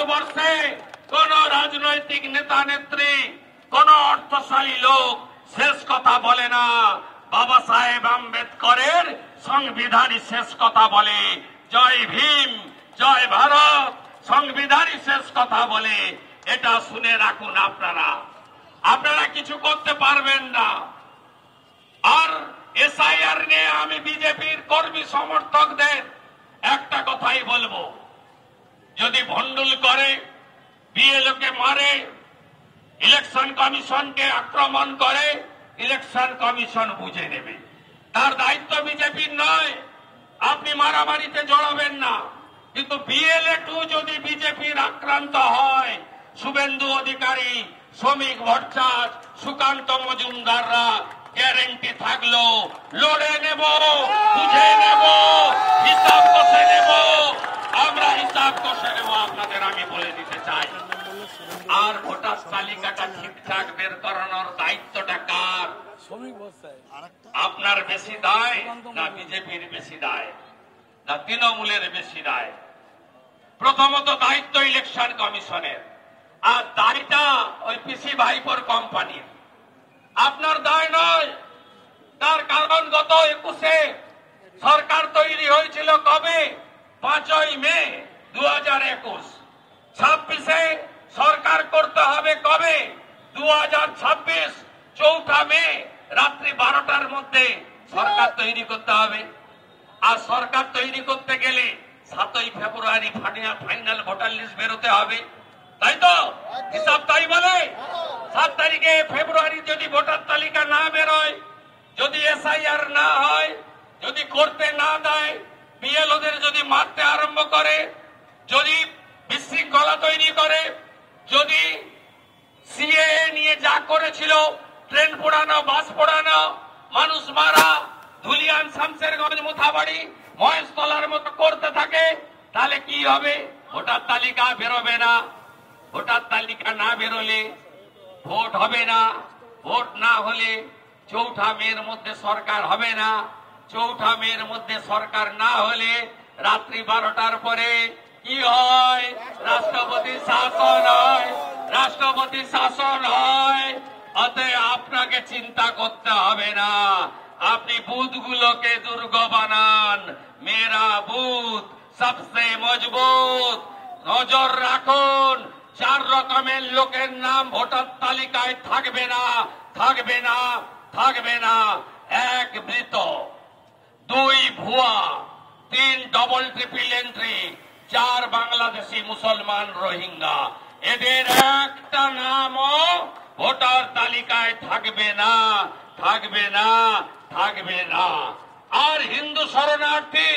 ভারতবর্ষে কোন রাজনৈতিক নেতা নেত্রী, কোন অর্থশালী লোক শেষ কথা বলে না। বাবা সাহেব আম্বেদকরের সংবিধানই শেষ কথা বলে। জয় ভীম, জয় ভারত, সংবিধানই শেষ কথা বলে। এটা শুনে রাখুন। আপনারা কিছু করতে পারবেন না। আর এসআইআর নিয়ে আমি বিজেপির কর্মী সমর্থকদের একটা কথাই বলবো, যদি ভণ্ডুল করে, বিএলওকে মারে, ইলেকশন কমিশনকে আক্রমণ করে, ইলেকশন কমিশন বুঝে নেবে। তার দায়িত্ব বিজেপির নয়। আপনি মারামারিতে জড়াবেন না। কিন্তু বিএলএ-2 যদি বিজেপির আক্রান্ত হয়, শুভেন্দু অধিকারী, শ্রমিক ভট্টাচার্য, সুকান্ত মজুমদাররা গ্যারেন্টি থাকলো লড়ে নেব, বুঝে নেব, হিসাব কষে নেব। আমরা হিসাব কষে নেব, আপনাদের আমি বলে দিতে চাই। আর ভোটার তালিকাটা ঠিকঠাক বের করানোর দায়িত্বটা কার? আপনার বেশি দায় না বিজেপির বেশি দায় না তৃণমূলের বেশি দায়? প্রথমত দায়িত্ব ইলেকশন কমিশনের, আর দায়টা ওই পিসি ভাইপোর কোম্পানির। আপনার দায় নয়। তার কারণ গত 21-এ সরকার তৈরি হয়েছিল কবে? 5ই মে 2021। 26-এ সরকার করতে হবে কবে? 2026 4 মে রাত্রি 12টার মধ্যে সরকার তৈরি করতে হবে। আর সরকার তৈরি করতে গেলে 7ই ফেব্রুয়ারি ফাইনাল ভোটার লিস্ট বেরোতে হবে, তাই তো? হিসাব তাই বলে। 7 তারিখে ফেব্রুয়ারি যদি ভোটার তালিকা না বেরোয়, যদি এসআইআর না হয়, যদি করতে না দেয়, বিএলওদের যদি মারতে আরম্ভ করে, যদি বিশৃঙ্খলা তৈরি করে, যদি সিএএ নিয়ে যা করেছিল, ট্রেন পোড়ানো, বাস পোড়ানো, মানুষ মারা, ধুলিয়ান, শামশেরগঞ্জ, মুথাবাড়ি, মহেশতলার মতো করতে থাকে, তাহলে কি হবে? ভোটার তালিকা বেরোবে না। ভোটার তালিকা না বেরোলে ভোট হবে না। ভোট না হলে 4 মের মধ্যে সরকার হবে না। 4 মের মধ্যে সরকার না হলে রাত্রি 12টার পরে কি হয়? রাষ্ট্রপতি শাসন হয়। রাষ্ট্রপতি শাসন হয়। অতএব আপনাকে চিন্তা করতে হবে না। আপনি বুথগুলোকে দুর্গ বানান। মেরা বুথ সবসে মজবুত। নজর রাখুন, 4 রকমের লোকের নাম ভোটার তালিকায় থাকবে না, থাকবে না, থাকবে না। 1 মৃত, 2 ভুয়া, 3 ডবল ট্রিপল এন্ট্রি, 4 বাংলাদেশি মুসলমান রোহিঙ্গা। এদের একটা নামও ভোটার তালিকায় থাকবে না, থাকবে না, থাকবে না। আর হিন্দু শরণার্থী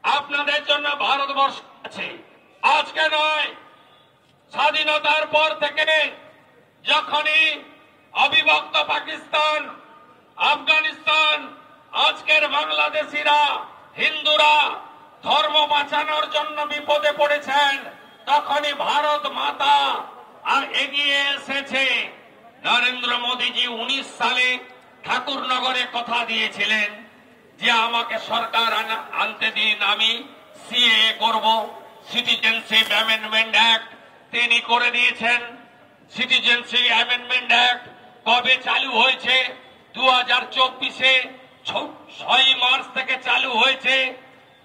আপনাদের জন্য ভারতবর্ষ আছে। আজকে নয়, স্বাধীনতার পর থেকে যখনই অবিভক্ত পাকিস্তান, আফগানিস্তান, আজকের বাংলাদেশিরা, হিন্দুরা ধর্ম বাঁচানোর জন্য বিপদে পড়েছেন, তখনই ভারত মাতা এগিয়ে এসেছে। নরেন্দ্র মোদীজি 19 সালে ঠাকুরনগরে কথা দিয়েছিলেন যে আমাকে সরকার আনতে দিন, আমি সিএএ করব, সিটিজেনশিপ অ্যামেন্ডমেন্ট অ্যাক্ট তিনি করে দিয়েছেন। সিটিজেনশিপ অ্যামেন্ডমেন্ট অ্যাক্ট কবে চালু হয়েছে? 2024-এ 6 মার্চ থেকে চালু হয়েছে।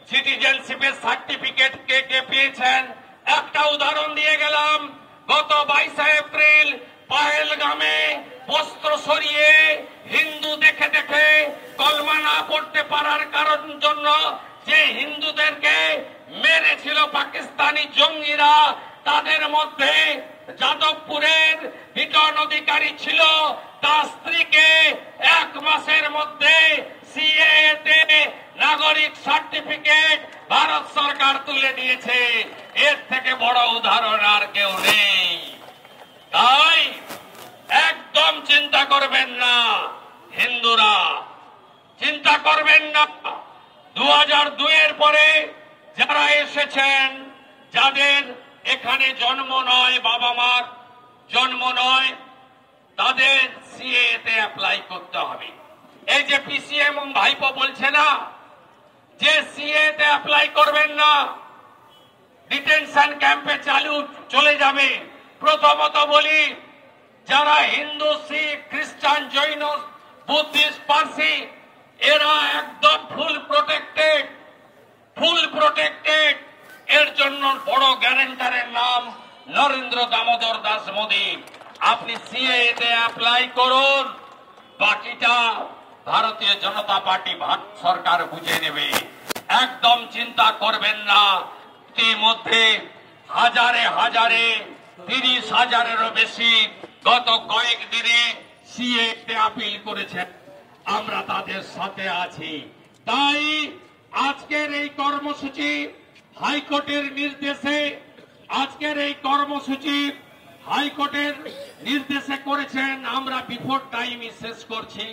সিটিজেনশিপের সার্টিফিকেট কে কে পেয়েছেন? একটা উদাহরণ দিয়ে গেলাম। গত 22 এপ্রিল পাহেলগামে বস্ত্র সরিয়ে হিন্দু দেখে দেখে কলমা না পড়তে পারার কারণ জন্য যে হিন্দুদেরকে মেরেছিল পাকিস্তানি জঙ্গিরা, তাদের মধ্যে যাদবপুরের বিটন অধিকারী ছিল। তার স্ত্রীকে 1 মাসের মধ্যে সিএএতে নাগরিক সার্টিফিকেট ভারত সরকার তুলে দিয়েছে। এর থেকে বড় উদাহরণ আর কেউ নেই। তাই একদম চিন্তা করবেন না হিন্দুরা, চিন্তা করবেন না। 2002-এর পরে যারা এসেছেন, যাদের এখানে জন্ম নয়, বাবা মার জন্ম নয়, তাদের সিএতে অ্যাপ্লাই করতে হবে। এই যে পিসি এবং ভাইপো বলছে না যে সিএতে অ্যাপ্লাই করবেন না, ডিটেনশন ক্যাম্পে চালু চলে যাবে। প্রথমত বলি, যারা হিন্দু, শিখ, খ্রিস্টান, জৈন, বুদ্ধিস্ট, পার্সি, এরা একদম ফুল প্রোটেক্টেড। এর জন্য বড় গ্যারান্টারের নাম নরেন্দ্র দামোদর দাস মোদী। আপনি সিএএ তে অ্যাপ্লাই করুন, বাকিটা ভারতীয় জনতা পার্টি ভারত সরকার বুঝে নেবে। একদম চিন্তা করবেন না। ইতিমধ্যে হাজারে 30,000-এরও বেশি গত কয়েকদিনে সিএএ তে আপিল করেছেন। আমরা তাদের সাথে আছি। তাই আজকের এই কর্মসূচি হাইকোর্টের নির্দেশে করেছেন। আমরা বিফোর টাইমই শেষ করছি।